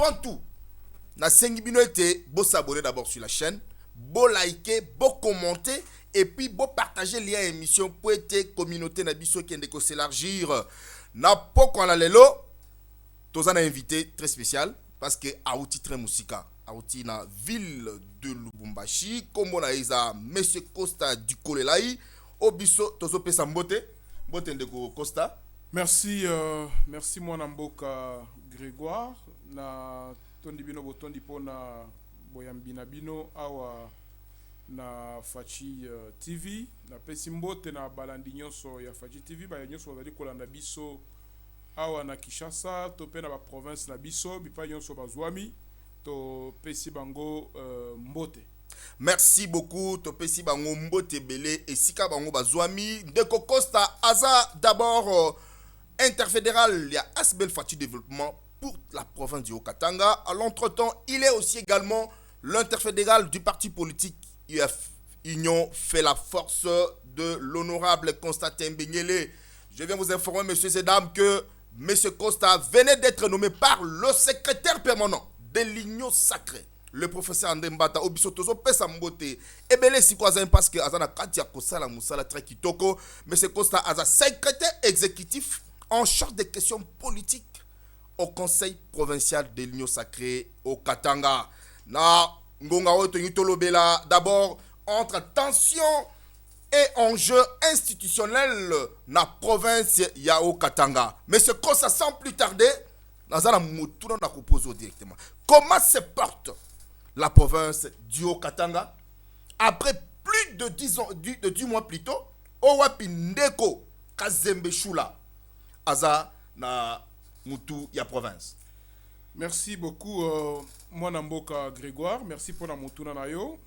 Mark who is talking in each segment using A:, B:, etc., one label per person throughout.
A: avant tout, na sengi bino ete bo s'abonner d'abord sur la chaîne, bo liker, bo commenter et puis bo partager lien émission pour être communauté na biso qui ndeko s'élargir. Na poko na lelo, tozana invité très spécial parce que Aouti très musika. Aouti na ville de Lubumbashi, comme on a isa Monsieur Costa du Kolelai, obiso tozo pesa mbote, mbote ndeko Costa.
B: Merci, merci mon amboka Grégoire na tondi bino botondi pona boyambina bino awa na Fachi TV na pesi mbote na balandi nyonso ya Fachi TV ba nyonso bazali kolanda biso awa na Kinshasa to pe na ba province na biso bipa nyonso bazwami to pesi bango mbote.
A: Merci beaucoup to pesi bango mbote belé et sika bango bazwami ndeko Costa aza d'abord interfédéral il y a Asbel Fachi développement pour la province du Haut-Katanga. À l'entretemps, il est aussi également l'interfédéral du parti politique UF, Union fait la force de l'honorable Constantin Benguele. Je viens vous informer, messieurs et dames, que M. Costa venait d'être nommé par le secrétaire permanent de l'Union sacrée, le professeur André Mbata, Obisotozo Pesambote, et bien les Sikwazen, parce que Azana Katia Kosala Moussala Très Kitoko, M. Costa a secrétaire exécutif en charge des questions politiques au conseil provincial de l'Union sacrée au Katanga. Na ngonga oto yutolobela d'abord entre tension et enjeux institutionnels na province ya au Katanga. Mais ce Kosa sans plus tarder, nazana mutuna na kupozo directement. Comment se porte la province du Haut-Katanga après plus de 10 mois plus tôt au Wapindeko Kazembe Shula aza na mutu ya province.
B: Merci beaucoup, mon amboka Grégoire. Merci pour la mutuna na yo.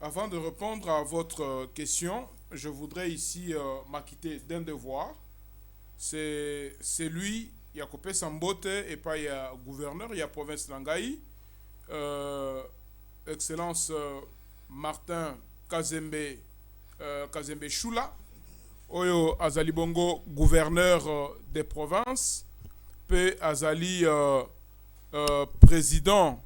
B: Avant de répondre à votre question, je voudrais ici m'acquitter d'un devoir. C'est lui, il y a Kopé Sambote et pas il y a gouverneur, il y a province Langaï. Excellence Martin Kazembe Shula. Oyo Azali Bongo, gouverneur des provinces. Pe Azali président.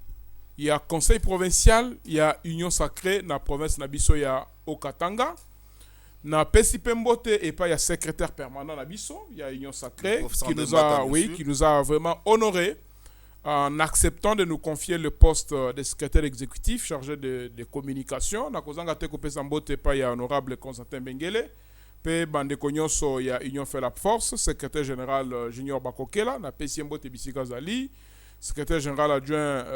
B: Il y a conseil provincial, il y a union sacrée na province Nabiso, il y a Haut-Katanga. Na Pesi Pembote et pas il y a secrétaire permanent Nabiso, il y a union sacrée qui nous a vraiment honoré en acceptant de nous confier le poste de secrétaire exécutif chargé de communication. Na Kozanga Teko Pesambote pas il y a honorable Constantin Benguele. Pe Bande Konyonso il y a union fait la force, secrétaire général Junior Bakokela, na Pesi Mbote Bisika Zali. Secrétaire général adjoint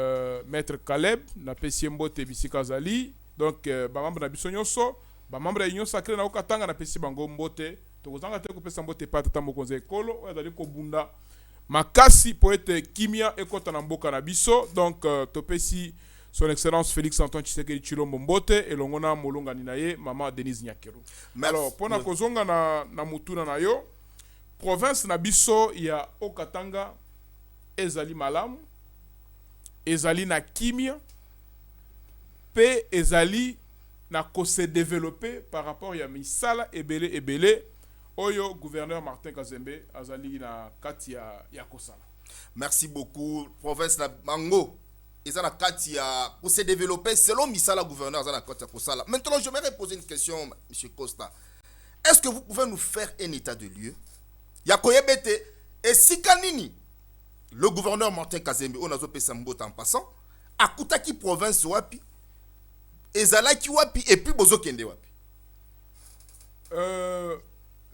B: Maître Caleb, na Pesi Mbote Bisika Zali. Donc, membre na biso nyonso, membre de l'Union sacrée na Haut-Katanga na Pesi Bango Mbote. Tokozanga te ko pesa Mbote pa tata mokonze ekolo, oya dali ko bunda. Makasi poète Kimia ekota na mboka na biso. Donc, topesi son excellence Félix Antoine Tshisekedi Tshilombo Mbote et longona molonga ninaye maman Denise Nyakero. Alors, pona kozonga na mutuna na yo, province na biso ya Haut-Katanga ezali malamu, ezali na kimia, pe ezali na ko se développer par rapport ya misala ebele oyo gouverneur Martin Kazembe azali na kati ya kosala.
A: Merci beaucoup. Province na Mango ezana kati ya ko se développer selon misala gouverneur azana kati ya kosala. Maintenant, je vais poser une question, monsieur Costa. Est-ce que vous pouvez nous faire un état de lieu? Ya koyebete et sikanini le gouverneur Martin Kazembe, on a zo pesa mbota en passant, akutaki province wapi, ezalaki wapi, et puis bozo kende wapi.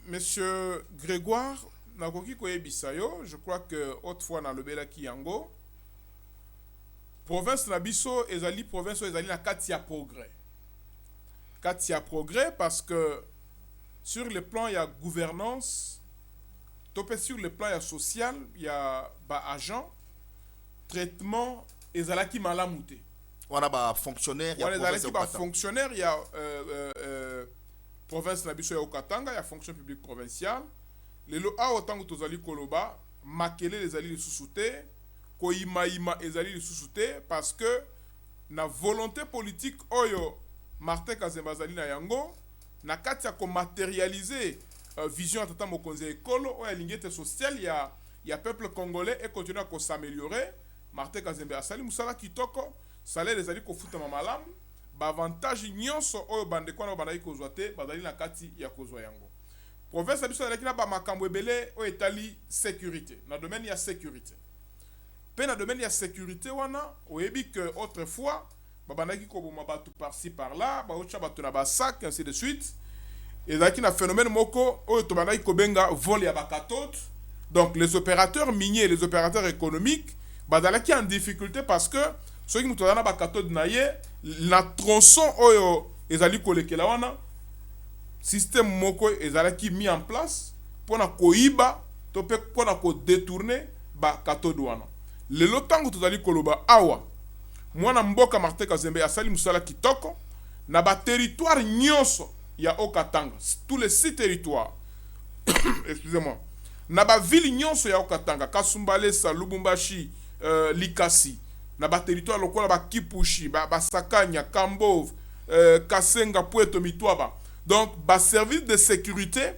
B: Monsieur Grégoire, nakoki koyebisa yo, je crois que autrefois na lobelaki yango, province na biso ezali province ezali na kati ya progrès. Kati ya progrès parce que sur le plan il y a gouvernance. Topé sur le plan social, il y a agent, traitement, et zalaki malamouté.
A: On a ba fonctionnaire, il y a
B: fonctionnaire, il y a province Nabiso ya Haut-Katanga, il y a fonction publique provinciale. Les lo a autant que tozali koloba, makele les ali sous-souté, koima les ali sous-souté parce que na volonté politique oyo Martin Kazembe zali na yango, na katia ko matérialiser vision atata mokonze ekolo oya lingete social il y a peuple congolais et continue à s'améliorer. Martin Kazembe asali musala kitoko, salaire les ali ko futa malamu, ba avantage nyonso oyo bande kwa na bandaki kozwa te, bazali na kati ya kozwa yango. Province biso na kina ba makambo ebele o etali sécurité, na domaine ya sécurité. Pe na domaine ya sécurité wana, oyebi que autrefois, ba bandaki ko boma batu par-ci par-là, ba ocha batu na ba sac ainsi de suite. Et là qui na phénomène moko oyo to bandaki ko benga vol ya ba cathode. Donc les opérateurs miniers, les opérateurs économiques, bazalaki en difficulté parce que ceux qui nous donnent ba cathode na ye, la tronçon oyo ezali kolekela wana système moko ezalaki mis en place pour na koiba to pe pour na ko détourner ba cathode wana. Lelo tango tozali koloba awa mwana mboka Martin Kazembe asali musala kitoko na ba territoire nyonso ya Okatanga, tous les 6 territoires. Excusez-moi. Na ba ville nyonso ya Okatanga, Kasumbalesa, Lubumbashi, Likasi, na ba territoire lokola ba Kipushi, ba Sakanya, Kambov, Kasenga, Puerto Mitwaba. Donc ba service de sécurité,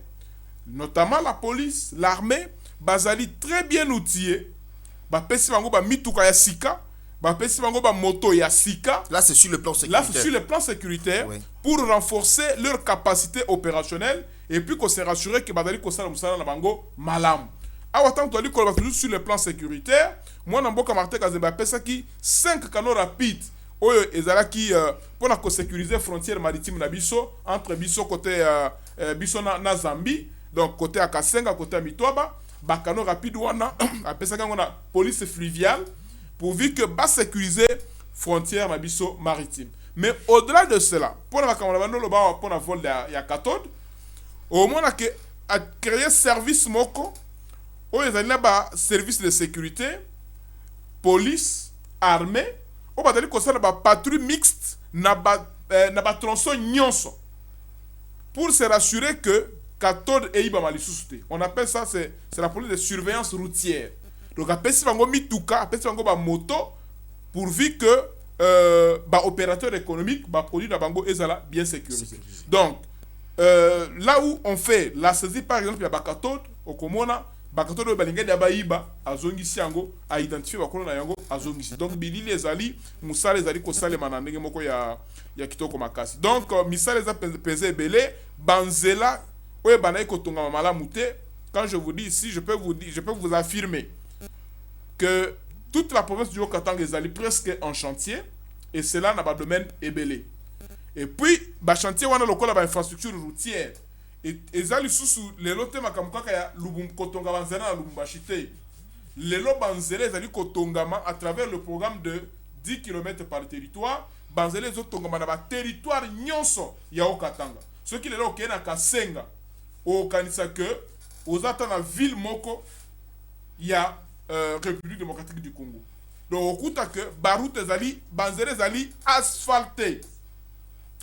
B: notamment la police, l'armée, bazali très bien outillé. Ba pesi bango ba mituka ya sika, ba pesi bango ba moto ya sika.
A: Là c'est sur le plan sécuritaire.
B: Là c'est sur le plan sécuritaire, oui, pour renforcer leur capacité opérationnelle et puis qu'on s'est rassuré que bazali ko sala musala na bango malamu. Awa tant que tu as sur le plan sécuritaire, moi na mboka Martin Kazembe pesa ki 5 canaux rapides oyo ezalaki pour na ko sécuriser frontière maritime na biso entre biso côté biso na Zambie, donc côté à Kasenga, côté à Mitwaba, ba canaux rapides wana apesa kango na police fluviale pourvu que ba sécuriser frontière na biso maritime. Mais au-delà de cela, pour na kamala bando loba pour na vol ya cathode, au moins que a créer service moko oyo ezali na ba service de sécurité, police, armée, o bazali kosala ba patrouille mixte na ba tronçon nyonso pour se rassurer que cathode eiba malisusu te. On appelle ça c'est la police de surveillance routière. Donc apesi bango mituka, apesi bango ba moto pourvu que ba opérateur économique ba produit na bango ezala bien sécurisé. Donc là où on fait la saisie par exemple ya ba cathode au komona bakato do balinga ya baiba azongisi yango a identifier bakolo na yango azongisi. Donc bilili ezali musala ezali ko salema na ndenge moko ya kitoko makasi. Donc misala eza peze belé banzela oye banayi kotonga malamu te. Quand je vous dis ici, je peux vous affirmer que toute la province du Haut-Katanga ezali presque en chantier et cela na ba domaine ebelé. Et puis ba chantier wana lokola ba infrastructure routière et ezali susu lelo te makamukaka ya Kotonga banzela na Lubumbashi te. Lelo banzela ezali kotongama à travers le programme de 10 km par territoire. Banzela ezotongama na ba territoire nyonso ya Okatanga. Ce qui lelo okena Kasenga au kanisa que aux attend la ville moko ya République démocratique du Congo. Donc okuta que baroute ezali banzela ezali asphalté.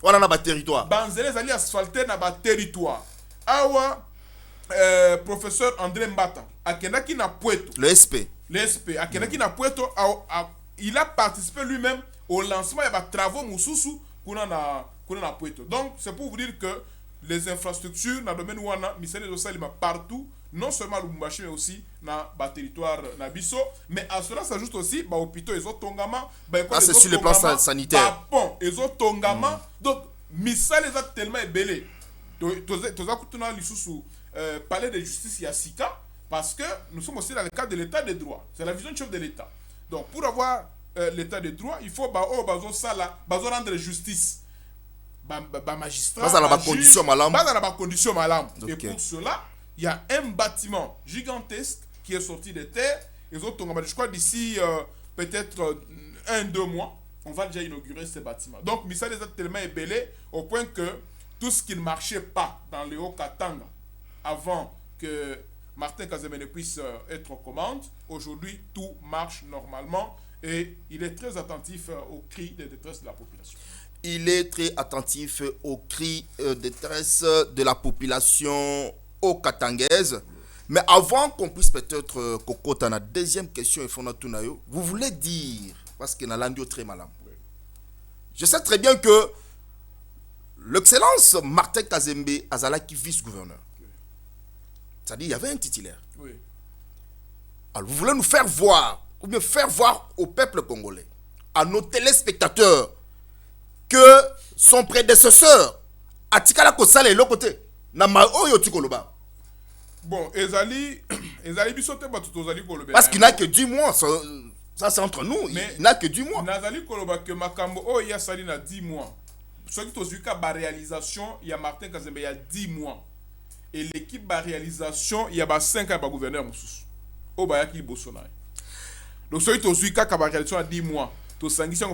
A: On a ba territoire.
B: Banzela ezali asphalté na ba territoire. Awa professeur André Mbata akendaki na Puerto.
A: Le SP
B: akendaki na Puerto, il a participé lui-même au lancement de travaux mususu kuna na Puerto. Donc c'est pour vous dire que les infrastructures na domaine wana misele zo salima partout, non seulement à Lubumbashi mais aussi na ba territoire na biso, mais à cela s'ajoute aussi ba hôpitaux ezotongama, ba école
A: c'est sur le plan sanitaire.
B: Bon, ezotongama. Donc misele eza tellement ébélé. Toza kutuna lisusu palais de justice ya sika parce que nous sommes aussi dans le cadre de l'état de droit. C'est la vision de chef de l'état. Donc pour avoir l'état de droit, il faut bazo rendre justice. Magistrat,
A: dans la condition malam.
B: Et pour cela, il y a un bâtiment gigantesque qui est sorti de terre. Et je crois d'ici peut-être 1-2 mois, on va déjà inaugurer ce bâtiment. Donc, Missal est tellement ébélé au point que tout ce qui ne marchait pas dans le Haut-Katanga avant que Martin Kazembe ne puisse être aux commandes, aujourd'hui tout marche normalement et il est très attentif aux cris de détresse de la population.
A: Il est très attentif aux cris de détresse de la population haut-katangaise. Mais avant qu'on puisse peut-être cocoter la deuxième question, vous voulez dire, parce que Nalandio très malin. Je sais très bien que l'excellence Martin Kazembe, Azala, qui vice-gouverneur, c'est-à-dire il y avait un titulaire.
B: Oui.
A: Alors, vous voulez nous faire voir, ou bien faire voir au peuple congolais, à nos téléspectateurs, que son prédécesseur, Atikala Kosala, est l'autre côté.
B: Bon, Ezali bisote batuto Ezali koloba.
A: Parce qu'il n'a que 10 mois, ça c'est entre nous,
B: mais
A: il n'a que 10 mois.
B: Nazali koloba que makambo oh ya sali na 10 mois. Ce qui tozuka ba réalisation, il y a Martin Kazembe il y a 10 mois. Et l'équipe ba réalisation, il y a ba 5 ans ba gouverneur Moussous. Oh ba yaki Bosona. Donc ce qui tozuka ba réalisation à 10 mois.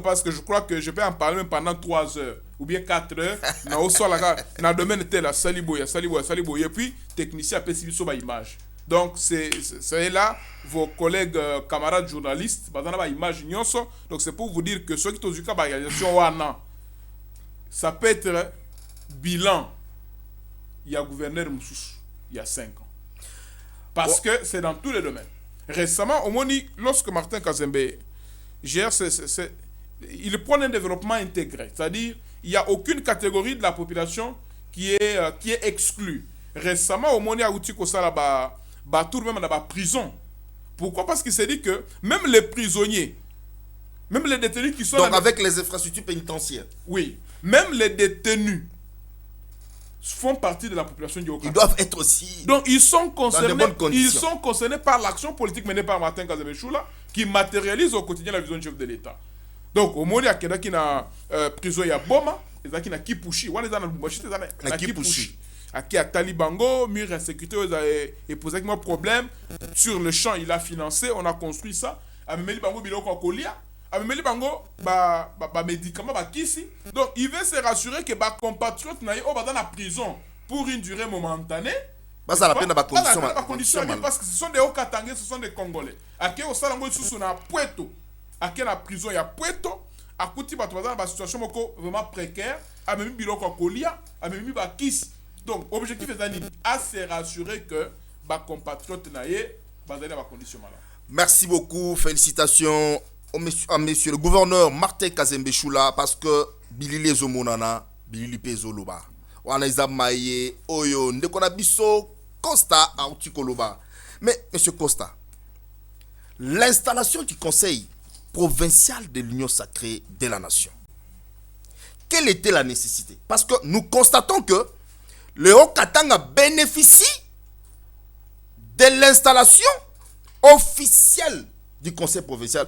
B: Parce que je crois que je peux en parler même pendant 3 heures ou bien 4 heures. Na au sol la na domaine tel la saliboya et puis technicien peut suivre sur image. Donc c'est là vos collègues camarades journalistes bazana ba image nyonso. Donc c'est pour vous dire que ceux qui tozuka ba réalisation wana ça peut être bilan. Il y a gouverneur Moussous il y a 5 ans. Parce que c'est dans tous les domaines. Récemment au Moni lorsque Martin Kazembe gère, il prend un développement intégré. C'est-à-dire, il n'y a aucune catégorie de la population qui est exclue. Récemment, au Moni Aouti Kosala tour même dans la prison. Pourquoi? Parce qu'il s'est dit que même les prisonniers, même les détenus qui sont...
A: Donc avec les infrastructures pénitentiaires.
B: Oui. Même les détenus font partie de la population du Haut-Katanga.
A: Ils doivent être aussi...
B: Donc ils sont concernés,
A: dans de bonnes conditions.
B: ils sont concernés par l'action politique menée par Martin Kazembe Choula qui matérialise au quotidien la vision du chef de l'État. Donc au moment où il y a qui na prison il y a Boma, il y a qui na Kipushi, il y a na Kipushi. Qui a Talibango, mur insécurité, il a posé un problème sur le champ, il a financé, on a construit ça. Amemeli Bango biloko kolia. Amemeli Bango médicaments kisi. Donc il veut se rassurer que ba compatriotes na yo dans la prison pour une durée momentanée.
A: Ça la peine dans
B: condition parce que ce sont des Haut-Katangais, ce sont des Congolais. Ake au salango sous na Puerto. Ake la prison ya Puerto. Akuti bato dans la situation vraiment précaire. Amemeli biloko kolia, amemeli ba kisi. Donc, objectif est à se rassurer que les compatriotes sont dans conditions malades.
A: Merci beaucoup. Félicitations à monsieur le gouverneur Martin Kazembe Choula parce que Bilili Zomonana, Bilili Pezoloba. Wana Izamaye, Oyo, Ndekona Biso, Costa, Aoutikoloba. Mais, monsieur Costa, l'installation du conseil provincial de l'Union sacrée de la nation, quelle était la nécessité? Parce que nous constatons que le Haut-Katanga bénéficie de l'installation officielle du conseil provincial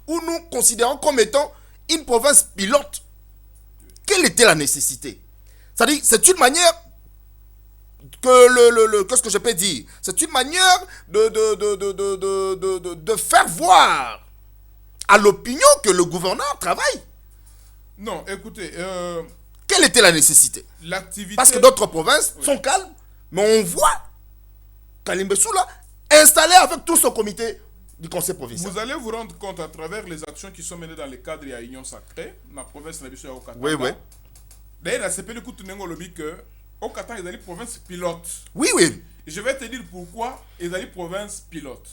A: où nous considérons comme étant une province pilote. Quelle était la nécessité? C'est-à-dire, c'est une manière que qu'est-ce que je peux dire? C'est une manière de faire voir à l'opinion que le gouverneur travaille.
B: Non, écoutez...
A: Quelle était la nécessité? Parce que d'autres provinces sont calmes, mais on voit Kalimbe Choula installé avec tout son comité du conseil provincial.
B: Vous allez vous rendre compte à travers les actions qui sont menées dans le cadre de l'Union sacrée, dans la province de la Haut-Katanga.
A: Oui, oui.
B: D'ailleurs, la CPD Koutunengo lobby que Haut-Katanga est une province pilote.
A: Oui, oui.
B: Et je vais te dire pourquoi il est une province pilote.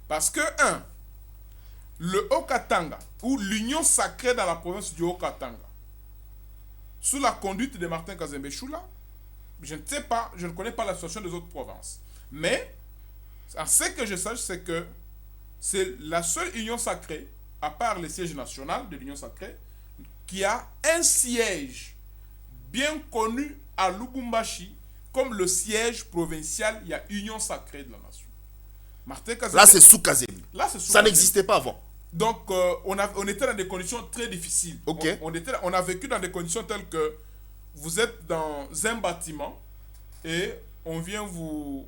B: Parce que, le Haut-Katanga, ou l'Union sacrée dans la province du Haut-Katanga, sous la conduite de Martin Kazembe Choula, je ne sais pas, je ne connais pas la situation des autres provinces. Mais, ce que je sache, c'est que c'est la seule union sacrée, à part le siège national de l'union sacrée, qui a un siège bien connu à Lubumbashi comme le siège provincial, il y a union sacrée de la nation. Martin Kazembe,
A: là, c'est sous Kazembe. Ça n'existait pas avant.
B: Donc, on était dans des conditions très difficiles.
A: Okay.
B: On a vécu dans des conditions telles que vous êtes dans un bâtiment et on vient vous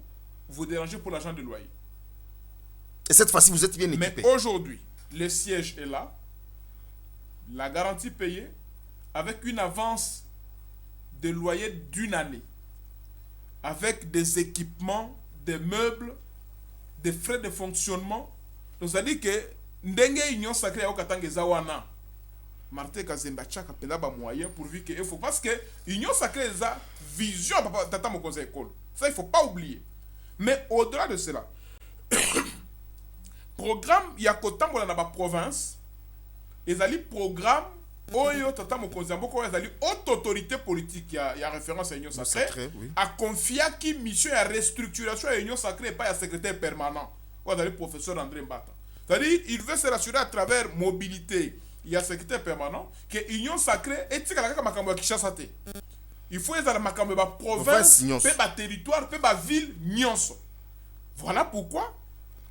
B: déranger pour l'argent de loyer.
A: Et cette fois-ci, vous êtes bien équipé.
B: Mais aujourd'hui, le siège est là, la garantie payée, avec une avance de loyer d'1 année, avec des équipements, des meubles, des frais de fonctionnement. Donc, ça dit que ndenge union sacrée au Katanga zawana Martin Kazembe chaka penda ba moyen pourvu que il faut parce que union sacrée za vision papa tata mo conseil école ça il faut pas oublier. Mais au-delà de cela programme ya kotambola na ba province ezali programme oyo tata mokonzi mboko ezali haute autorité politique ya référence à Union Sacrée
A: oui.
B: a confié qui mission ya restructuration à Union Sacrée et pas ya secrétaire permanent ou le professeur André Mbata. C'est-à-dire il veut se rassurer à travers mobilité il y a secrétaire permanent que Union Sacrée est tika makambo ya Kinshasa te. Il faut ezala makambo ba province pe ba territoire pe ba ville nyonso. Voilà pourquoi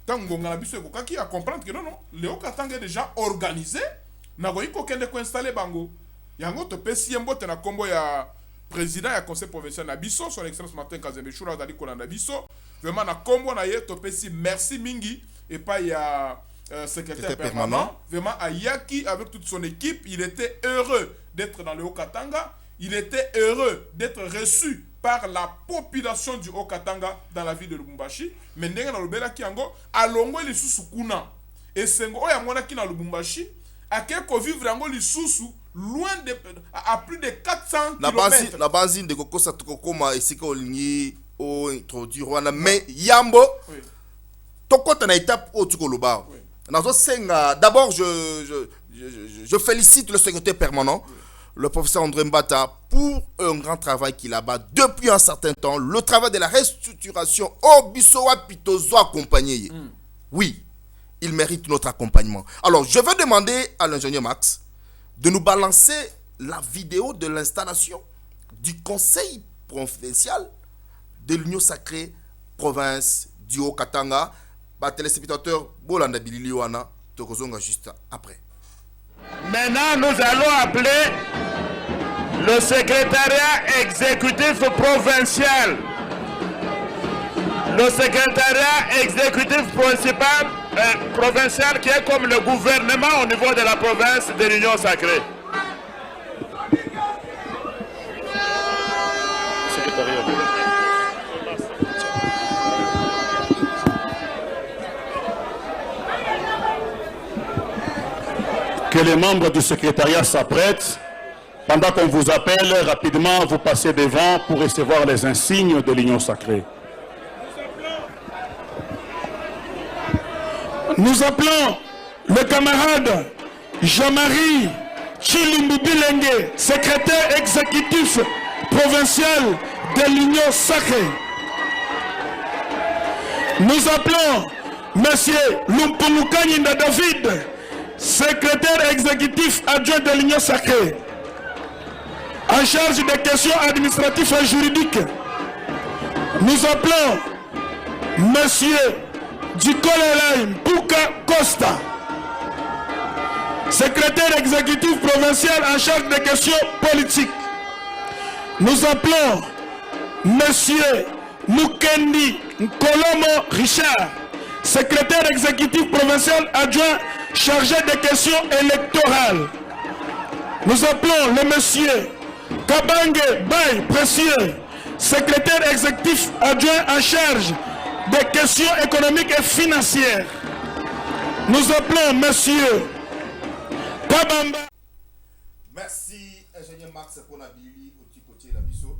B: tant ngonga na biso ko kaki a comprendre que non Léo Katanga est déjà organisé na ko kende ko installer bango. Yango to pesi mbote na kombo ya président ya conseil provincial na biso son excellence Martin Kazembe Choura dali ko na biso vraiment na kombo na ye to pesi merci mingi et pas ya secrétaire permanent vraiment Ayaki avec toute son équipe il était heureux d'être dans le Haut-Katanga, il était heureux d'être reçu par la population du Haut-Katanga dans la ville de Lubumbashi mais ndenge na lobela ki yango alongo lisusu kuna et sengo oya mona ki na Lubumbashi akeko vivre yango lisusu loin de à plus de 400 km
A: na base de kokosa tokoma esika olingi o introduire wana mais yambo tokota na étape au tukoloba nazo senga d'abord je félicite le secrétaire permanent le professeur André Mbata pour un grand travail qu'il a bas depuis un certain temps le travail de la restructuration au bisowa pitozo accompagné oui il mérite notre accompagnement. Alors, je vais demander à l'ingénieur Max de nous balancer la vidéo de l'installation du conseil provincial de l'Union Sacrée province du Haut-Katanga. Bah, téléspectateur, Bolanda Bililiwana, Tokozonga juste après.
C: Maintenant, nous allons appeler le secrétariat exécutif provincial. Le secrétariat exécutif principal provincial qui est comme le gouvernement au niveau de la province de l'Union Sacrée.
D: Que les membres du secrétariat s'apprêtent. Pendant qu'on vous appelle, rapidement, vous passez devant pour recevoir les insignes de l'Union Sacrée. Nous appelons le camarade Jean-Marie Chilimbibilenge, secrétaire exécutif provincial de l'Union Sacrée. Nous appelons M. Lumpumukanyinda David, secrétaire exécutif adjoint de l'Union Sacrée, en charge des questions administratives et juridiques. Nous appelons M. Dukolelai Mpuka Costa, secrétaire exécutif provincial en charge des questions politiques. Nous appelons Monsieur Mukendi Nkolomo Richard, secrétaire exécutif provincial adjoint chargé des questions électorales. Nous appelons le monsieur Kabange Bay Précieux, secrétaire exécutif adjoint en charge des questions économiques et financières. Nous appelons monsieur Kabamba.
A: Merci, ingénieur Max, pour l'habilité au côté de la biso.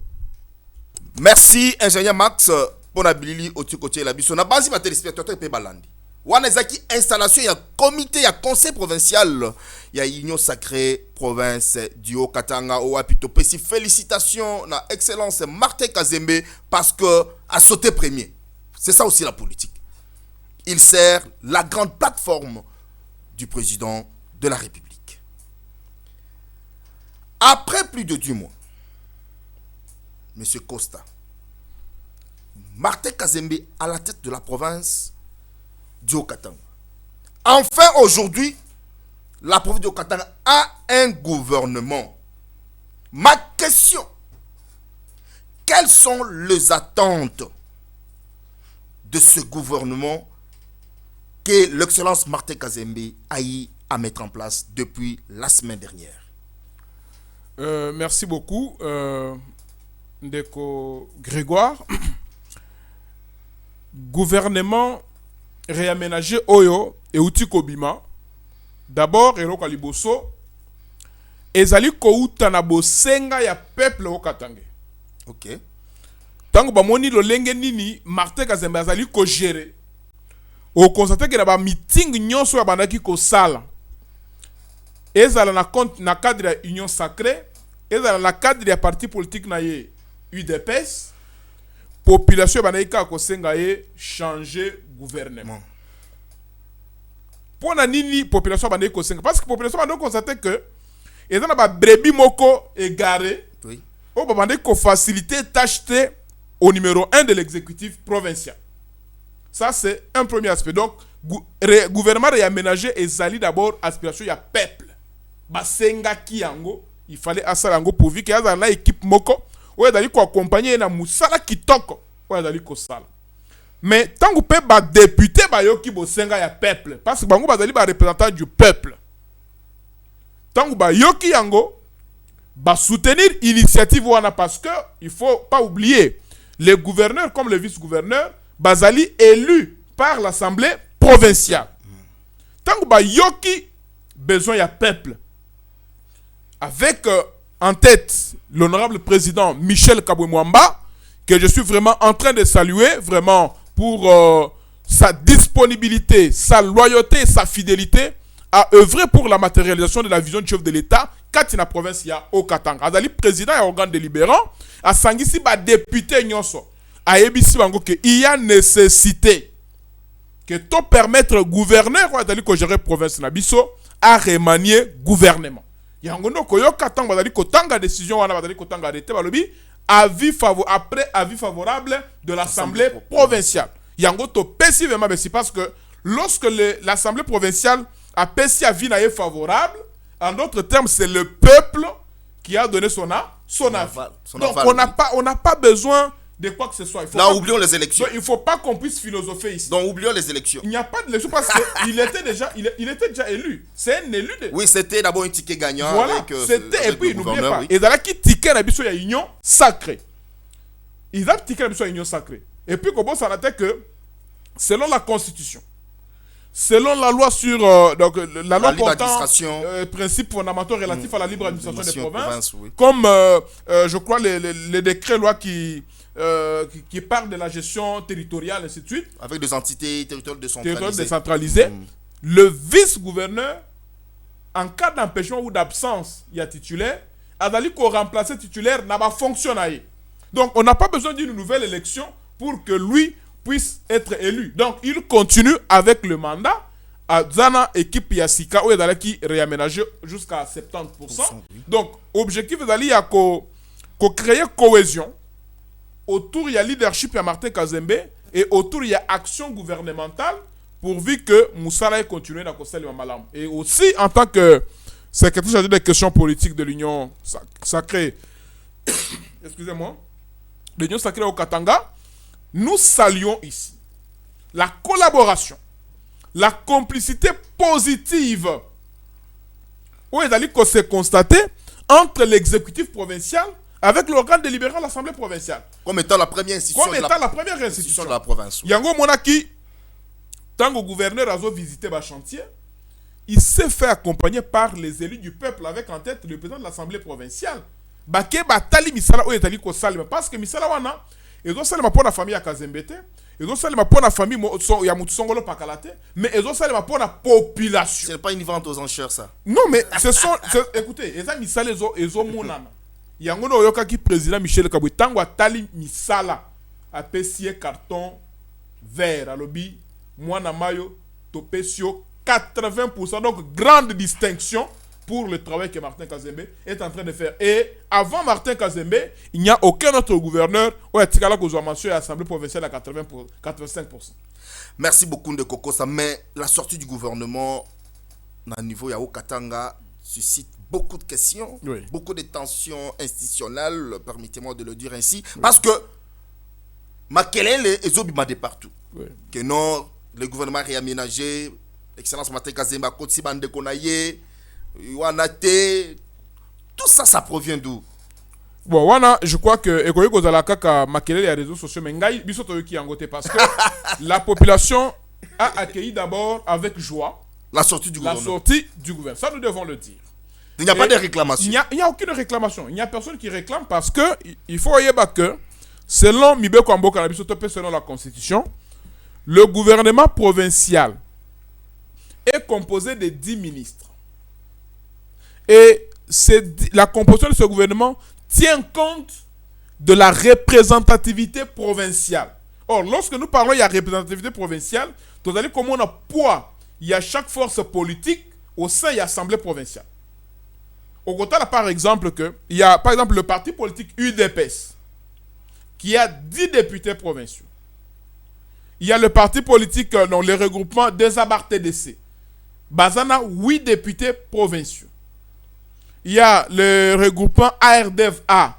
A: Merci, ingénieur Max, pour l'habilité au côté de la biso. Na base ma téléspectateur pe balandi. Wanezaki installation ya comité ya conseil provincial ya Union Sacrée province du Haut-Katanga au Apito Pesi. Félicitations na excellence Martin Kazembe parce que a sauté premier. C'est ça aussi la politique. Il sert la grande plateforme du président de la République. Après plus de 10 mois, M. Costa, Martin Kazembe à la tête de la province du Haut-Katanga. Enfin, aujourd'hui, la province du Haut-Katanga a un gouvernement. Ma question, quelles sont les attentes de ce gouvernement que l'excellence Martin Kazembe a eu à mettre en place depuis la semaine dernière?
B: Merci beaucoup, Ndeko Grégoire. Gouvernement réaménagé Oyo et Outi Kobima. D'abord, Eloko Liboso. Ezali Kouta na bosenga ya peuple au Katanga.
A: Ok.
B: Tango bamoni lo lenge nini Martin Kazembe azali ko gérer. O constate que na ba meeting nyonso ya bandaki ko sala. ezala na cadre ya union sacrée, ezala na cadre ya parti politique na ye UDPS, population banaika kosenga ye changer gouvernement. Pour na nini population banaika kosenga? Parce que population banaika constater que ezana ba brebis moko égaré, oui. O banaika ko faciliter tâche au numéro 1 de l'exécutif provincial. Ça c'est un premier aspect. Donc gouvernement réaménagé et zali d'abord aspiration ya peuple. Basenga ki yango, il fallait asala yango pourvu que yaza na équipe moko oyo dali ko accompagner na musala kitoko oyo dali ko sala. Mais tant que pe ba député ba yoki bosenga ya peuple parce que bango bazali ba représentant du peuple. Tant que ba yoki yango ba soutenir initiative wana parce que il faut pas oublier les gouverneurs comme les vice-gouverneurs bazali élus par l'assemblée provinciale. Tant que ba yoki besoin ya peuple avec en tête l'honorable président Michel Kabwe-Mwamba, que je suis vraiment en train de saluer, vraiment pour sa disponibilité, sa loyauté, sa fidélité à œuvrer pour la matérialisation de la vision du chef de l'État, quand il y a province, il y a au Katanga. Azali président et organe délibérant, à Sangisi, ba député Nyonso, à Ebisi Bango, qu'il y a nécessité que tout permettre au gouverneur, que gérer province Nabiso, à remanier gouvernement. Yangono koyo katanga bazali kotanga décision wana bazali kotanga arrêté balobi après avis favorable de l'Assemblée provinciale. Yango to pesi vraiment c'est parce que lorsque l'Assemblée provinciale a pesi avis naie favorable, en d'autres termes c'est le peuple qui a donné son avis. Donc on n'a pas besoin de quoi que ce soit.
A: Là, oublions les élections.
B: Donc, il ne faut pas qu'on puisse philosopher ici.
A: Donc, oublions les élections.
B: Il n'y a pas d'élection parce qu'il était déjà élu. C'est un élu.
A: Oui, c'était d'abord un ticket gagnant.
B: Voilà, et puis, n'oubliez pas. Et dans la qui ticket, il y a union sacrée. Ils ont ticket, il y a union sacrée. Et puis, comment ça n'a que, selon la Constitution, selon la loi sur donc, la loi portant principes fondamentaux relatifs à la libre administration des provinces, oui. Comme je crois les décrets loi qui parlent de la gestion territoriale, ainsi de suite.
A: Avec des entités territoriales
B: décentralisées. Le vice-gouverneur, en cas d'empêchement ou d'absence, il y a titulaire, a dit qu'on remplace titulaire n'a pas fonctionné. Donc on n'a pas besoin d'une nouvelle élection pour que lui puisse être élu. Donc il continue avec le mandat à Zana équipe Yassika où il a qui réaménagé jusqu'à 70%. Oui. Donc objectif est d'aller à créer cohésion autour il y a leadership à Martin Kazembe et autour il y a action gouvernementale pourvu que Moussala continue dans le Malam. Et aussi en tant que secrétaire chargé des questions politiques de l'Union sacrée, excusez-moi, de l'Union sacrée au Katanga, nous saluons ici la collaboration, la complicité positive où il s'est constaté entre l'exécutif provincial avec l'organe délibérant de l'Assemblée provinciale.
A: Comme étant la première institution,
B: de la province. Yango Monaki, tant que le gouverneur a visité le chantier, il s'est fait accompagner par les élus du peuple avec en tête le président de l'Assemblée provinciale. Baké batali misala o etali ko salima parce que misala wana ezo salima pour la famille ya Kazembete, ezo salima pour la famille ya Mutsongolo Pakalate, mais ezo salima pour la population.
A: C'est pas une vente aux enchères ça.
B: Non mais écoutez, eza misala ezo monana. Yango no yoka ki président Michel Kabwe tango atali misala apesi carton vert à lobby mwana mayo topesio 80%, donc grande distinction pour le travail que Martin Kazembe est en train de faire. Et avant Martin Kazembe, il n'y a aucun autre gouverneur où il y a mention à l'Assemblée provinciale à 85%.
A: Merci beaucoup de Kokosa, mais la sortie du gouvernement au niveau Yao Katanga suscite beaucoup de questions, oui. Beaucoup de tensions institutionnelles, permettez-moi de le dire ainsi, oui. Parce que Makelele est obimade partout. Oui. Que non, le gouvernement réaménagé, Excellence Martin Kazembe, Kotsi Bande Konaye, Wanate, tout ça, ça provient d'où?
B: Bon, wana, je crois que Ekoye Kozalaka ka Makelele les réseaux sociaux, mais ngai bisoto yoki angote parce que la population a accueilli d'abord avec joie
A: la sortie du gouvernement.
B: Ça, nous devons le dire.
A: Il n'y a pas de réclamation.
B: Il n'y a aucune réclamation. Il n'y a personne qui réclame parce que il faut y que selon Mibeko Amboka selon la Constitution, le gouvernement provincial est composé de 10 ministres. Et la composition de ce gouvernement tient compte de la représentativité provinciale. Or, lorsque nous parlons de la représentativité provinciale, vous allez comment on a poids, il y a chaque force politique au sein de l'Assemblée provinciale. Au côté là, par exemple, il y a par exemple le parti politique UDPS qui a 10 députés provinciaux. Il y a le parti politique, non, le regroupement des TDC. Bazana, 8 députés provinciaux. Il y a le regroupement ARDEV-A.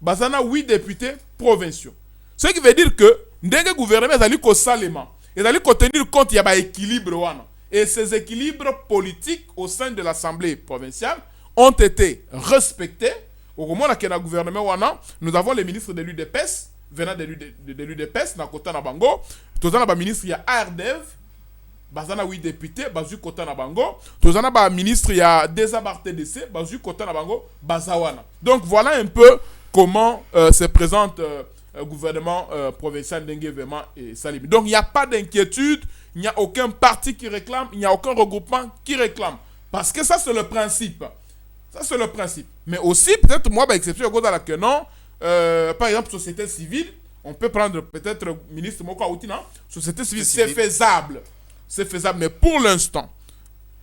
B: Bazana, 8 députés provinciaux. Ce qui veut dire que, le gouvernement est allé salima. Il est allé tenir compte, il y a un équilibre. Et ces équilibres politiques au sein de l'Assemblée provinciale ont été respectés. Au moment où le gouvernement, nous avons les ministres de l'UDPS, venant de l'UDPS, dans le côté de Bango. Tous les ministres, il y a ARDEV, bazana 8 députés, bazu côté de Bango. Tous les ministres, il y a des TDC, bazu côté de Bango, bazawana. Donc voilà un peu comment se présente le gouvernement provincial d'Enguévement et Salim. Donc il n'y a pas d'inquiétude, il n'y a aucun parti qui réclame, il n'y a aucun regroupement qui réclame. Parce que ça, c'est le principe. Ça, c'est le principe. Mais aussi, peut-être, moi, exception, que non, par exemple, société civile, on peut prendre peut-être le ministre Moko Aoutina, société civile, c'est faisable. C'est faisable. Mais pour l'instant,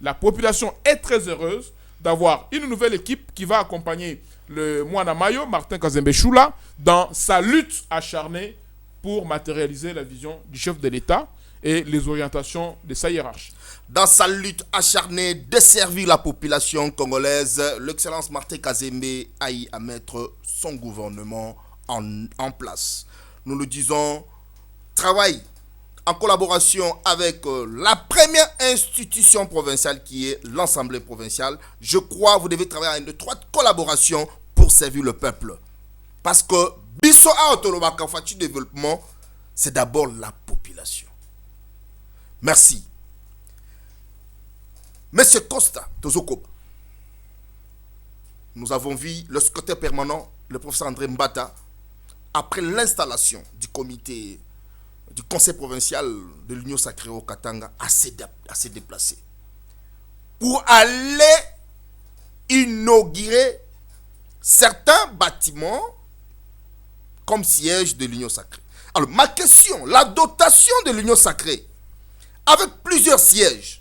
B: la population est très heureuse d'avoir une nouvelle équipe qui va accompagner le Mwana Mayo, Martin Kazembe Choula, dans sa lutte acharnée pour matérialiser la vision du chef de l'État et les orientations de sa hiérarchie.
A: Dans sa lutte acharnée de servir la population congolaise, l'excellence Martin Kazembe a eu à mettre son gouvernement en place. Nous le disons, travaille en collaboration avec la première institution provinciale qui est l'Assemblée provinciale. Je crois que vous devez travailler en une étroite collaboration pour servir le peuple. Parce que Bisso Aotolobaka Fati Développement, c'est d'abord la population. Merci. Monsieur Costa Tozokoba, nous avons vu le secrétaire permanent, le professeur André Mbata, après l'installation du comité du conseil provincial de l'Union Sacrée au Katanga, à se déplacer pour aller inaugurer certains bâtiments comme siège de l'Union Sacrée. Alors, ma question, la dotation de l'Union Sacrée, avec plusieurs sièges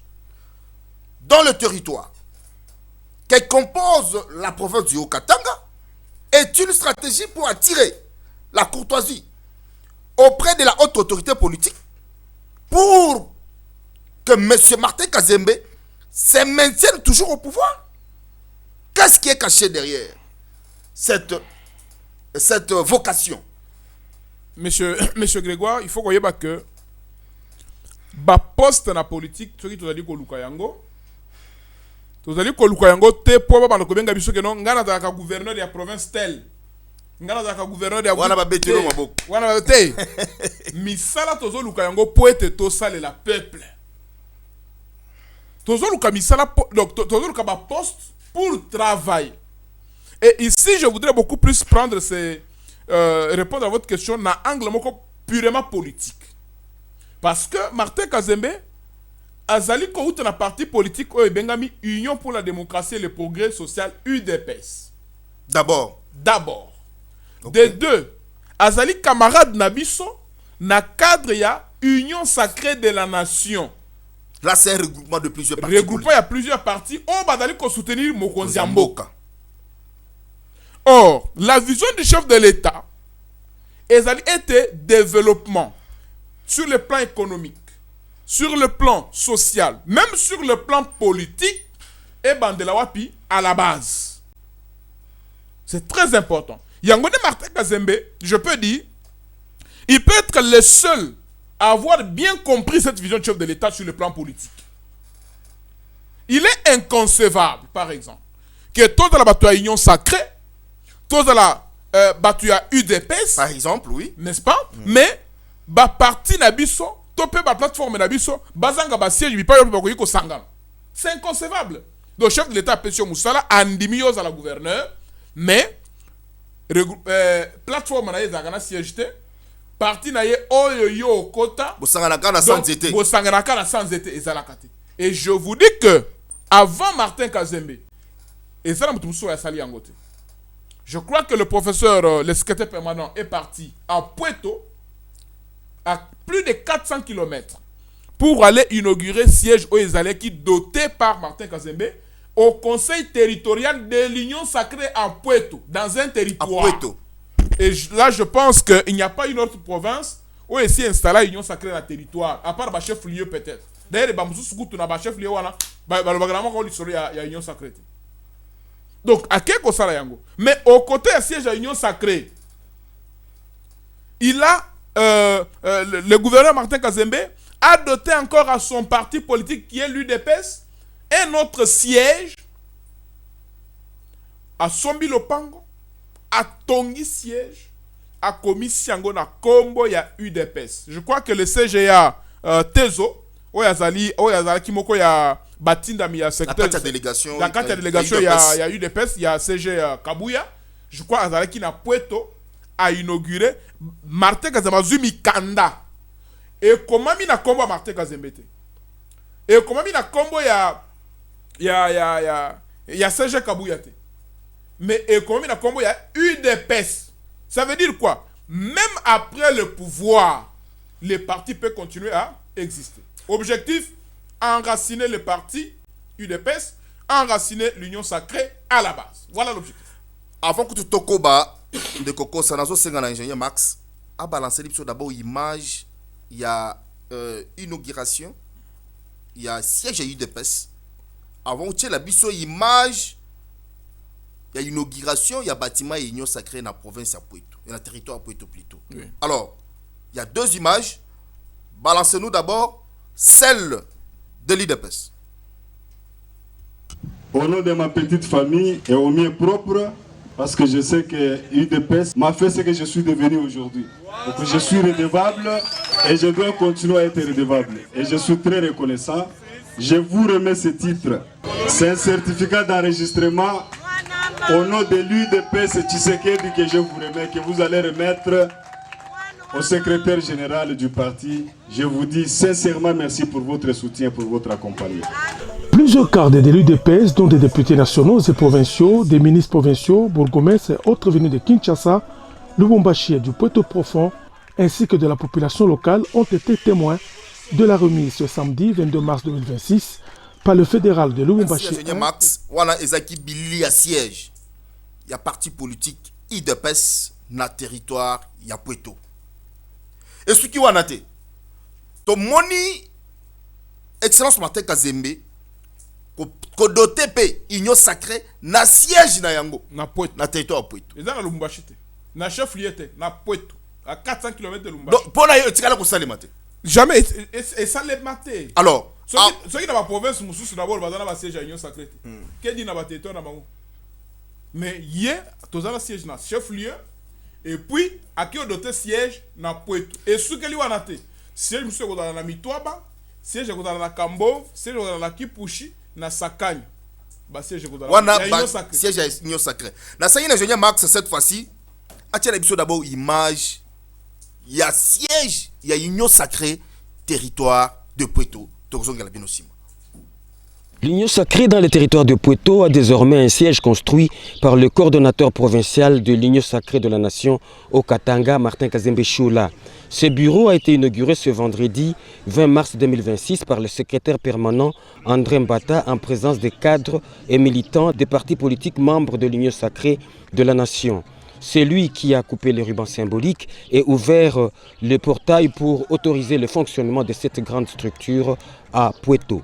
A: dans le territoire qui compose la province du Haut-Katanga, est une stratégie pour attirer la courtoisie auprès de la haute autorité politique pour que M. Martin Kazembe se maintienne toujours au pouvoir. Qu'est-ce qui est caché derrière cette vocation?
B: Monsieur Grégoire, il faut qu'on que ba poste na politique, ce qui tu as dit que Lukayango, tu as dit que Lukayango te pour ba ko benga biso que non ngana za ka gouverneur de la province tel. Ngana za ka gouverneur de la
A: wana ba betelo maboko.
B: Wana ba te. Misala tozo Lukayango poete to sale la peuple. Tozo Luka misala donc tozo Luka ba poste pour travailler. Et ici je voudrais beaucoup plus prendre répondre à votre question dans un angle purement politique. Parce que Martin Kazembe azali ko outa na parti politique oyo bengami Union pour la démocratie et le progrès social UDPS.
A: D'abord.
B: Okay. De deux, azali camarade Nabiso na cadre ya Union sacrée de la nation.
A: Là c'est un regroupement de plusieurs partis.
B: Regroupement il y a plusieurs partis. On va d'aller soutenir Mokonzi Mboka. Or, la vision du chef de l'État était développement sur le plan économique, sur le plan social, même sur le plan politique, et Bandelawapi à la base. C'est très important. Yangone Martin Kazembe, je peux dire, il peut être le seul à avoir bien compris cette vision du chef de l'État sur le plan politique. Il est inconcevable, par exemple, que toute la bataille Union sacrée, toute la bataille UDPS,
A: par exemple, oui,
B: n'est-ce pas? Mais ba parti nabiso, topé ba plateforme nabiso, bazanga ba siège bi pa yo ba ko sangana. C'est inconcevable. Donc chef de l'État Pétion Moussala andimioz à la gouverneur, mais plateforme na yezanga siège te, parti na ye oyo yo kota,
A: bosangana kana sans été.
B: Et je vous dis que avant Martin Kazembe, Et ça, je crois que le professeur, le secrétaire permanent, est parti à Puerto, à plus de 400 km, pour aller inaugurer siège aux Ezalais qui doté par Martin Kazembe au conseil territorial de l'Union sacrée à Puerto, dans un territoire. Et là, je pense qu'il n'y a pas une autre province où est installée l'Union sacrée dans le territoire, à part le chef-lieu peut-être. D'ailleurs, il y a un chef-lieu, il y a l'Union sacrée. Donc, à quel cosa la yango? Mais au côté du siège de l'Union sacrée, il a, le gouverneur Martin Kazembe a doté encore à son parti politique qui est l'UDPS un autre siège à Sombi Lopango, à Tongi siège, à Komissiango na Kombo ya UDPS. Je crois que le CGA Tezo, Oyazali Kimoko ya Batinda mi ya secteur. La carte de délégation il y a UDPS, il y a CG Kabuya. Je crois Azali qui na Puerto a inauguré Martin Kazamazumi Kanda. Et comment mi na Kombo Martin Kazembete. Et comment mi na Kombo ya CG Kabuya te. Mais et comment mi na Kombo ya UDPS. Ça veut dire quoi? Même après le pouvoir, les partis peuvent continuer à exister. Objectif, enraciner le parti UDPS, enraciner l'Union sacrée à la base. Voilà l'objectif.
A: Avant que tu tokoba de Coco Sanazo Sengana ingénieur Max a balancé d'abord image, il y a inauguration, il y a siège à UDPS. Avant que tu aies la biso image, il y a inauguration, il y a bâtiment et Union sacrée dans la province à Puerto, dans le territoire à Puerto plutôt. Oui. Alors, il y a deux images. Balancez-nous d'abord celle de l'UDPS.
E: Au nom de ma petite famille et au mien propre, parce que je sais que l'UDPS m'a fait ce que je suis devenu aujourd'hui. Donc je suis redevable et je dois continuer à être redevable. Et je suis très reconnaissant. Je vous remets ce titre. C'est un certificat d'enregistrement au nom de l'UDPS Tshisekedi que je vous remets, que vous allez remettre au secrétaire général du parti. Je vous dis sincèrement merci pour votre soutien, pour votre accompagnement.
F: Plusieurs cadres de l'UDPS, dont des députés nationaux et provinciaux, des ministres provinciaux, bourgmestres et autres venus de Kinshasa, Lubumbashi et du Puerto Profond, ainsi que de la population locale, ont été témoins de la remise ce samedi 22 mars 2026 par le fédéral de Lubumbashi.
A: Max, voilà Ezaki Billy à siège. Il y a parti politique UDPS na territoire, il y a Puerto. Et ce qui est noté, ton moni, Excellence Martin Kazembe, ko doté pe Union sacrée na siège na yango
B: na Puerto,
A: na territoire Puerto.
B: Et dans la Lubumbashi na chef lieu na Puerto, à 400 km de Lubumbashi.
A: Donc pour na etikala ko salema te.
B: Jamais et ça les maté.
A: Alors,
B: ceux qui dans la province mususu d'abord bazana ba siège à Union sacrée. Qu'est dit na ba territoire na bango. Mais hier, tous la siège na chef lieu et puis à qui on doté siège na Puerto. Et ce que lui a noté, siège monsieur ko dans la Mitwaba, siège ko dans la Kambov, siège ko dans la Kipushi. Na Sakany, siège
A: à Union sacrée. Na Sakany, ingénieur Max, cette fois-ci, a-t-il l'habitude d'abord image, il y a siège, il y a Union sacrée, territoire de Puerto.
G: L'Union sacrée dans le territoire de Puerto a désormais un siège construit par le coordonnateur provincial de l'Union sacrée de la nation au Katanga, Martin Kazembe Choula. Ce bureau a été inauguré ce vendredi 20 mars 2026 par le secrétaire permanent André Mbata en présence des cadres et militants des partis politiques membres de l'Union sacrée de la nation. C'est lui qui a coupé les rubans symboliques et ouvert le portail pour autoriser le fonctionnement de cette grande structure à Puerto.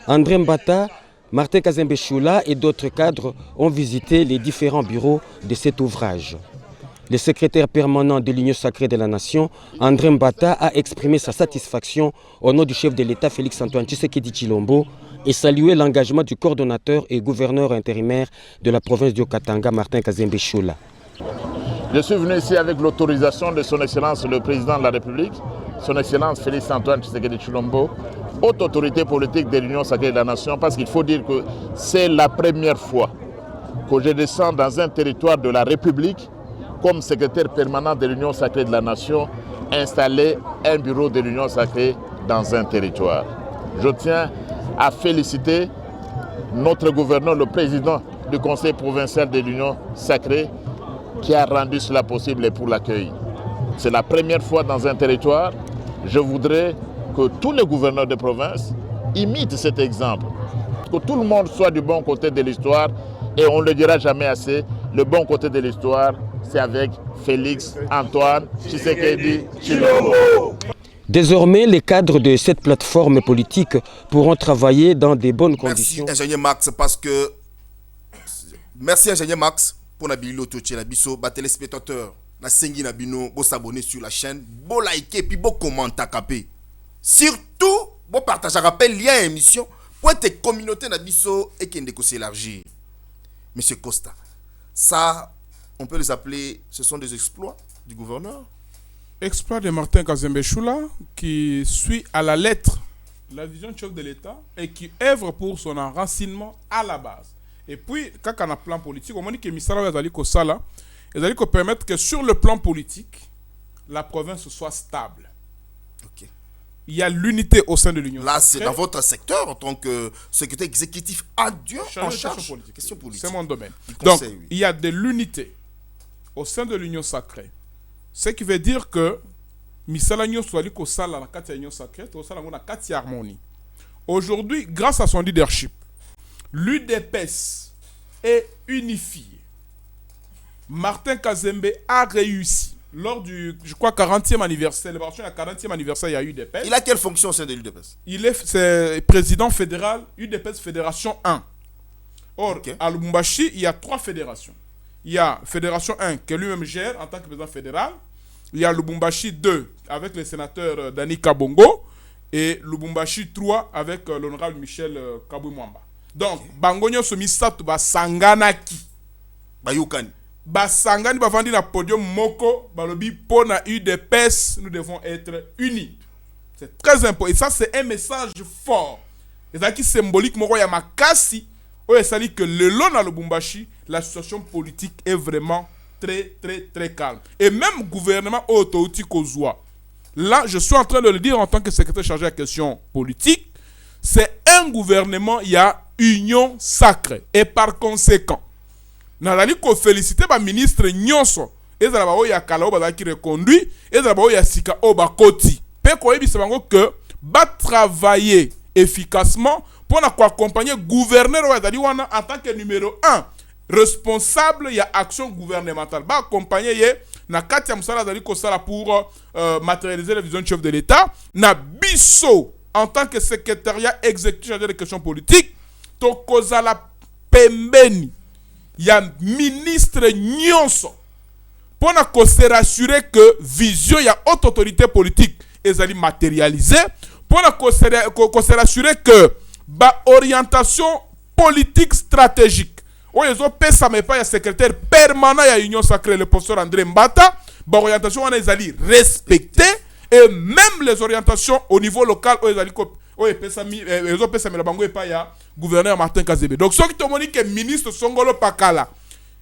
G: André Mbata, Martin Kazembe Choula et d'autres cadres ont visité les différents bureaux de cet ouvrage. Le secrétaire permanent de l'Union sacrée de la nation, André Mbata, a exprimé sa satisfaction au nom du chef de l'État Félix-Antoine Tshisekedi Tshilombo et salué l'engagement du coordonnateur et gouverneur intérimaire de la province du Katanga, Martin Kazembe Choula.
C: Je suis venu ici avec l'autorisation de son Excellence le Président de la République, son Excellence Félix-Antoine Tshisekedi Tshilombo, haute autorité politique de l'Union sacrée de la nation, parce qu'il faut dire que c'est la première fois que je descends dans un territoire de la République comme secrétaire permanent de l'Union sacrée de la nation, installer un bureau de l'Union sacrée dans un territoire. Je tiens à féliciter notre gouverneur, le président du conseil provincial de l'Union sacrée qui a rendu cela possible et pour l'accueil. C'est la première fois dans un territoire. Je voudrais que tous les gouverneurs de province imitent cet exemple. Que tout le monde soit du bon côté de l'histoire, et on ne le dira jamais assez, le bon côté de l'histoire, c'est avec Félix Antoine Tshisekedi Tshilombo.
G: Désormais, les cadres de cette plateforme politique pourront travailler dans de bonnes conditions.
A: Merci, ingénieur Max, parce que... Merci, ingénieur Max, pour la biso, les téléspectateurs, na sengi na bino, bo s'abonner sur la chaîne, bo liker, puis bo commenter, capé. Surtout, bo partager, rappel, lien émission, pour être communauté na biso et qui ne s'élargir. Monsieur Costa, ça, on peut les appeler, ce sont des exploits du gouverneur.
B: Exploit de Martin Kazembe Choula, qui suit à la lettre la vision du chef de l'État et qui œuvre pour son enracinement à la base. Et puis, quand on a un plan politique, on dit que Misala Sala, il permettre que sur le plan politique, la province soit stable.
A: Ok.
B: Il y a l'unité au sein de l'Union.
A: Là, c'est dans votre secteur, en tant que secrétaire exécutif adjoint en charge
B: politique.
A: Question politique.
B: C'est mon domaine.
A: Donc,
B: oui. Il y a de l'unité au sein de l'Union sacrée. Ce qui veut dire que Misala Nyo Swali Kosala la Katia Union sacrée, Tosala Mona Katia Harmonie. Aujourd'hui, grâce à son leadership, l'UDPS est unifiée. Martin Kazembe a réussi lors du, je crois, 40e anniversaire, célébration du 40e anniversaire, il y a UDPS.
A: Il a quelle fonction au sein de l'UDPS?
B: Il est président fédéral UDPS Fédération 1. Or, okay, à Lubumbashi, il y a 3 fédérations. Il y a Fédération 1 que lui-même gère en tant que président fédéral. Il y a Lubumbashi 2 avec le sénateur Dani Kabongo. Et Lubumbashi 3 avec l'honorable Michel Kabouimwamba. Donc, okay, Bangonyo Somisatu Basanganaki.
A: Bayukani.
B: Basangani bavandi na podium moko, balobi pona UDPS, nous devons être unis. C'est très important. Et ça, c'est un message fort. Et ça qui symbolique moko ya makasi. Oye sali que le long à Lubumbashi, la situation politique est vraiment très, très, très calme. Et même gouvernement Otouti Kozwa. Là, je suis en train de le dire en tant que secrétaire chargé de la question politique. C'est un gouvernement, il y a union sacrée. Et par conséquent, Nadali ko féliciter ba ministre nyonso. Ezala ba oya kala oba ki reconduit, ezala ba oya sika oba koti. Pe ko yebi sebango que ba travailler efficacement pour accompagner gouverneur Wadali wana en tant que numéro 1 responsable ya action gouvernementale. Ba accompagner ye na kati ya musala dali ko sala pour matérialiser la vision du chef de l'État. Na biso en tant que secrétariat exécutif chargé des questions politiques, to kozala pembeni. Il y a ministre nyonso pour se rassurer que vision y a haute autorité politique est matérialisée, pour se rassurer que ba orientation politique stratégique où ils ont payé ça mais pas y a secrétaire permanent y a Union sacrée le professeur André Mbata, ba orientation on est allé respecter, et même les orientations au niveau local où ils allé ils ont payé la bango et pas ya gouverneur Martin Kazembe. Donc ce qui te montre que ministre Songolo Pakala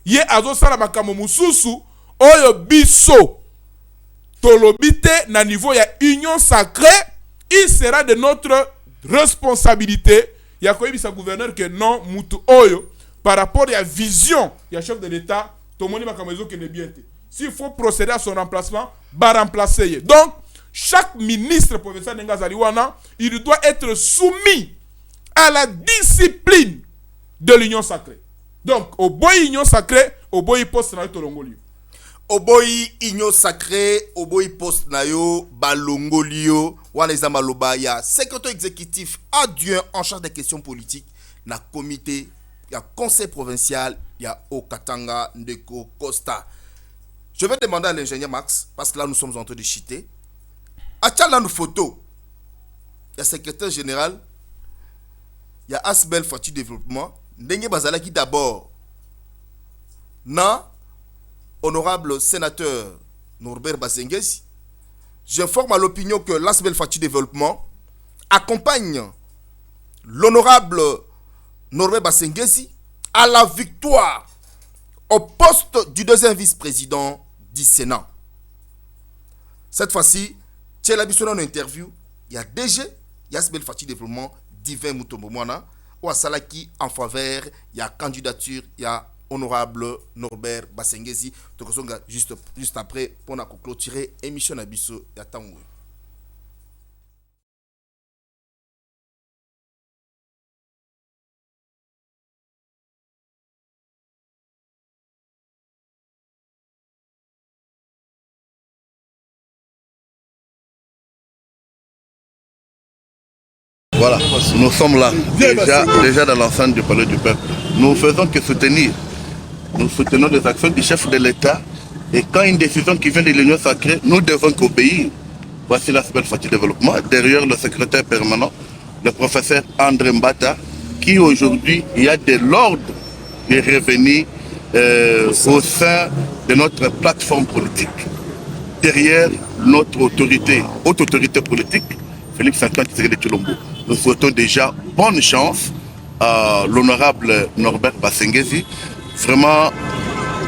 B: ye azo sala makamo mususu oyo biso tolobite na niveau ya union sacrée, il sera de notre responsabilité ya koyebisa gouverneur que non mutu oyo par rapport à la vision ya chef de l'État tomoni makamo ezo kene bien te. S'il faut procéder à son remplacement, ba remplacer. Donc chaque ministre provincial d'Engazaliwana, il doit être soumis à la discipline de l'union sacrée. Donc, au boy union sacrée, au boy poste na yo tolongolio.
A: Au boy union sacrée, au boy poste na yo balongolio, wana maloba ya secrétaire exécutif adjoint en charge des questions politiques na comité, ya conseil provincial, ya Okatanga Ndeko Costa. Je vais demander à l'ingénieur Max, parce que là nous sommes en train de chiter. Dans nos photos, il y a secrétaire général, il y a Asbel Fati Développement, Ndenge Bazalaki d'abord, na honorable sénateur Norbert Basengesi. J'informe à l'opinion que l'Asbel Fati Développement accompagne l'honorable Norbert Basengesi à la victoire au poste du deuxième vice-président du Sénat. Cette fois-ci, Tchela Bissona, une interview, il y a DG, il y a Asbel Fati Développement, Divin Mutombo Mwana, ou Salaki en faveur, il y a candidature, il y a honorable Norbert Basengezi. Donc, juste après, pour clôturer l'émission Nabiso Yatango.
H: Voilà, nous sommes là, déjà dans l'enceinte du palais du peuple. Nous ne faisons que soutenir. Nous soutenons les actions du chef de l'État. Et quand une décision qui vient de l'Union sacrée, nous devons qu'obéir. Voici l'aspect du développement. Derrière le secrétaire permanent, le professeur André Mbata, qui aujourd'hui, il y a de l'ordre de revenir au sein de notre plateforme politique. Derrière notre haute autorité politique, Félix Antoine Tshisekedi Tshilombo. Nous souhaitons déjà bonne chance à l'honorable Norbert Basengezi. Vraiment,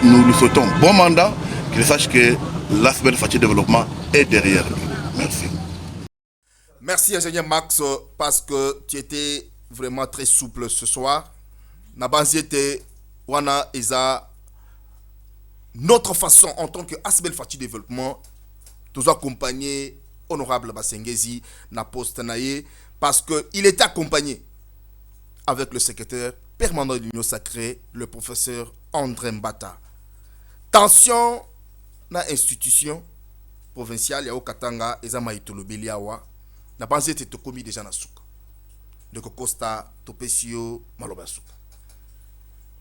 H: nous lui souhaitons bon mandat, qu'il sache que l'aspect du développement est derrière lui. Merci.
A: Merci, ingénieur Max, parce que tu étais vraiment très souple ce soir. Nabanziete, Wana, Eza, notre façon en tant que Asbel Fati Développement, nous accompagner honorable Basengezi, na poste naye, parce qu'il était accompagné avec le secrétaire permanent de l'Union sacrée, le professeur André Mbata. Tension na institution provinciale ya Okatanga ezama itolobeli awa na banze te tokomi déjà na suka. De Costa Topesio Maloba suka.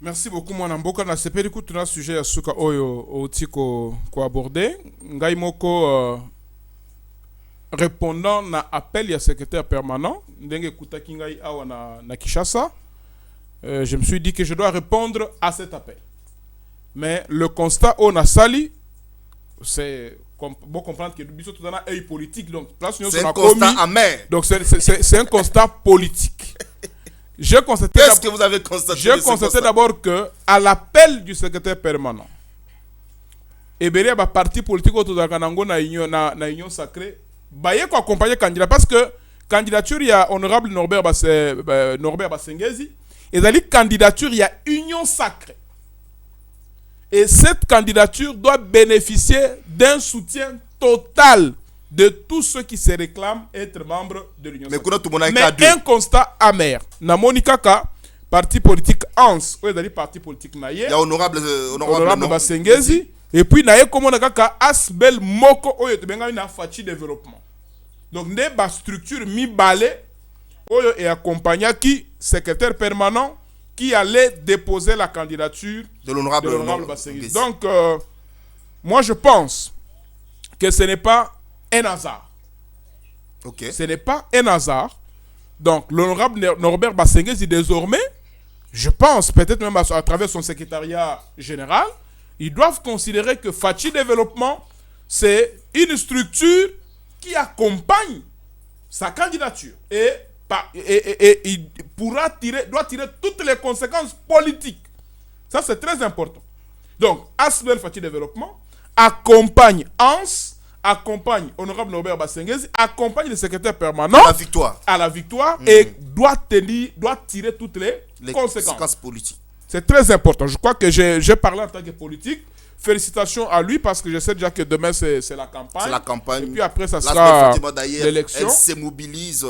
B: Merci beaucoup mwana mboka na sepeli kutuna sujet ya suka oyo otiko ko aborder ngai moko répondant na appel ya secrétaire permanent ndenge kutaki ngai awa na Kinshasa. Je me suis dit que je dois répondre à cet appel. Mais le constat on a sali, c'est bon comprendre que nous sommes dans un œil politique. Donc,
A: c'est un constat amer.
B: Donc, c'est un constat politique.
A: Qu'est-ce que vous avez constaté?
B: J'ai constaté d'abord que à l'appel du secrétaire permanent, Ebele a parti politique autour de la union sacrée, baye ko accompagner candidat parce que candidature il y a honorable Norbert Basengezi et dans la candidature il y a union sacrée. Et cette candidature doit bénéficier d'un soutien total de tous ceux qui se réclament être membres de l'Union sacrée. Mais un constat amer. Na Monikaka, parti politique ANS, ou est parti politique Naye.
A: Il y a honorable
B: Basengezi. Et puis Naye Komonakaka, Asbel Moko, oyo tebenga na Fati développement. Donc, ne ba structure mi balé, oyo et accompagné qui secrétaire permanent qui allait déposer la candidature
A: de l'honorable
B: Basengezi. Donc, moi je pense que ce n'est pas un hasard.
A: Okay.
B: Ce n'est pas un hasard. Donc, l'honorable Norbert Basengezi, désormais, je pense, peut-être même à travers son secrétariat général, ils doivent considérer que Fati Développement, c'est une structure qui accompagne sa candidature. Et il doit tirer toutes les conséquences politiques. Ça, c'est très important. Donc, Asbel Fati Développement accompagne ANS, accompagne honorable Norbert Basengezi, accompagne le secrétaire permanent à la victoire et doit tirer toutes les conséquences
A: politiques.
B: C'est très important. Je crois que j'ai parlé en tant que politique. Félicitations à lui parce que je sais déjà que demain c'est la campagne.
A: C'est la campagne.
B: Et puis après ça sera l'élection.
A: Elle se mobilise.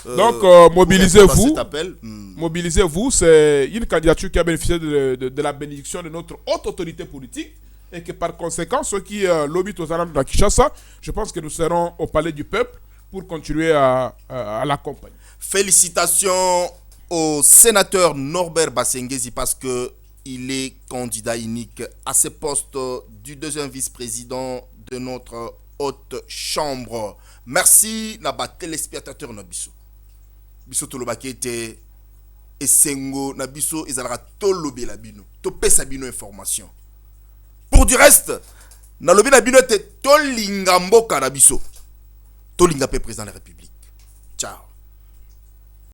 B: Donc mobilisez-vous. Mobilisez-vous. C'est une candidature qui a bénéficié de la bénédiction de notre haute autorité politique. Et que par conséquent, ceux qui lobbyent aux armes de Kinshasa, je pense que nous serons au palais du peuple pour continuer à l'accompagner.
A: Félicitations au sénateur Norbert Basengezi parce qu'il est candidat unique à ce poste du deuxième vice-président de notre haute chambre. Merci naba téléspectateur Nabiso. Biso tolobakete esengo Nabiso ezalaka tolobi la bino. Topesa bino information. Pour du reste, na lobi na bino te tolinga mboka na biso. Tolinga pe président de la République. Ciao.